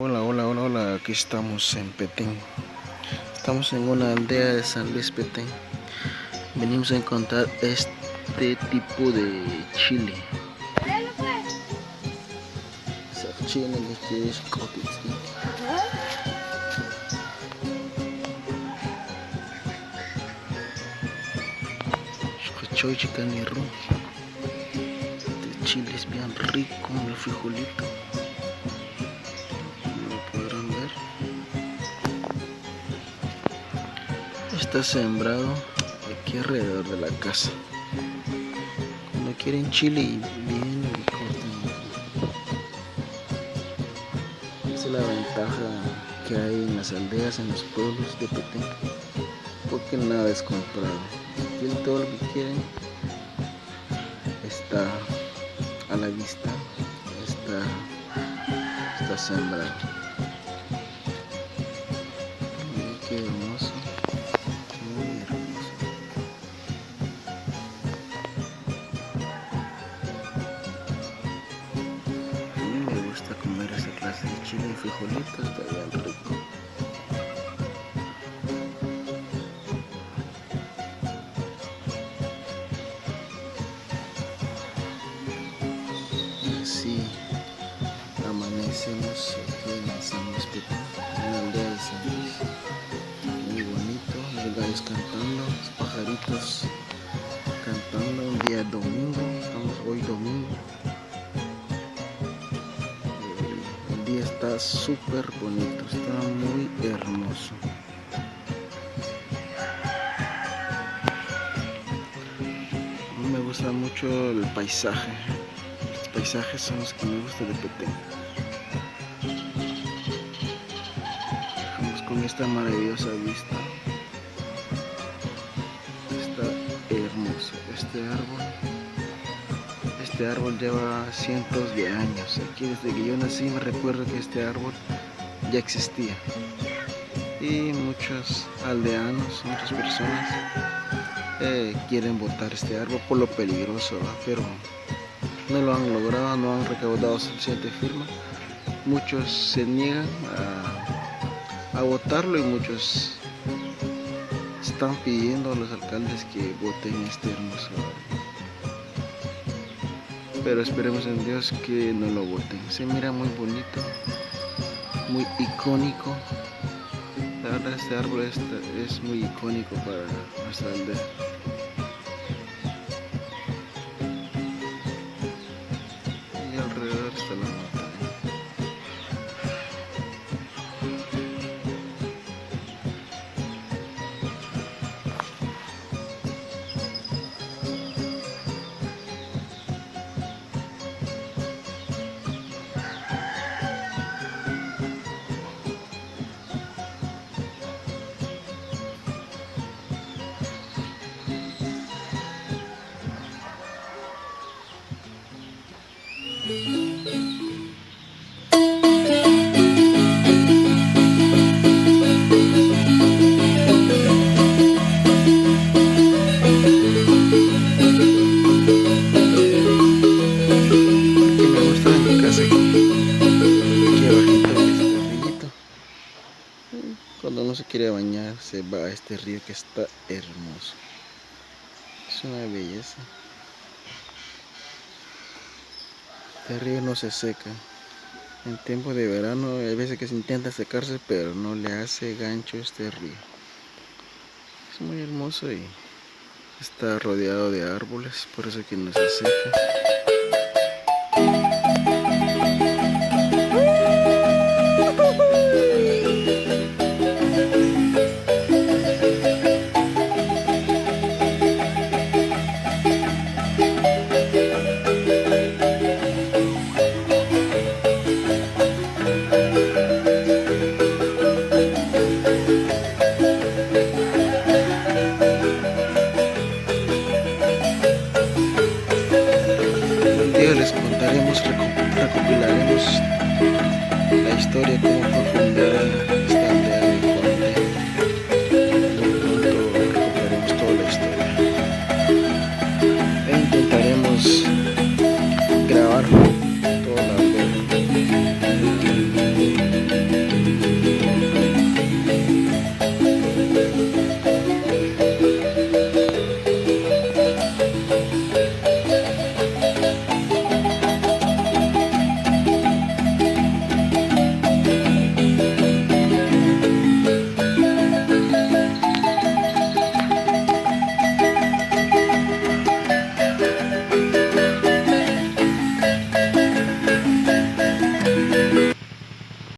Hola, hola, hola, hola, aquí estamos en Petén. Estamos en una aldea de San Luis Petén. Venimos a encontrar este tipo de chile. Chile que es cotitzin. Choy chicanirro. Este chile es bien rico, el frijolito. Como lo podrán ver. Está sembrado aquí alrededor de la casa. Cuando quieren chile, vienen y cortan. Esa es la ventaja que hay en las aldeas, en los pueblos de Petén, porque nada es comprado. Aquí todo lo que quieren está a la vista, está sembrado. Miren qué hermoso, muy hermoso. A mí me gusta comer esa clase de chile y frijolitos, está bien rico. Así amanecemos aquí en San Luis Petén, en la aldea de San Luis. Muy bonito, los gallos cantando, los pajaritos cantando un día domingo. Estamos hoy domingo. El día está súper bonito, está muy hermoso. A mí me gusta mucho el paisaje. Los paisajes son los que me gustan de Petén. Vamos con esta maravillosa vista. Está hermoso este árbol lleva cientos de años. Aquí desde que yo nací me recuerdo que este árbol ya existía. Y muchos aldeanos, muchas personas quieren botar este árbol por lo peligroso, ¿va? Pero no lo han logrado, no han recaudado suficiente firma. Muchos se niegan a botarlo y muchos están pidiendo a los alcaldes que voten este hermoso árbol. Pero esperemos en Dios que no lo voten. Se mira muy bonito, muy icónico. La verdad, este árbol es muy icónico para nuestra aldea. Y alrededor está la montaña. Cuando no se quiere bañar, se va a este río que está hermoso. Es una belleza. Este río no se seca. En tiempo de verano hay veces que se intenta secarse, pero no le hace gancho este río. Es muy hermoso y está rodeado de árboles, por eso que no se seca. Les contaremos, recopilaremos la historia, cómo fue fundada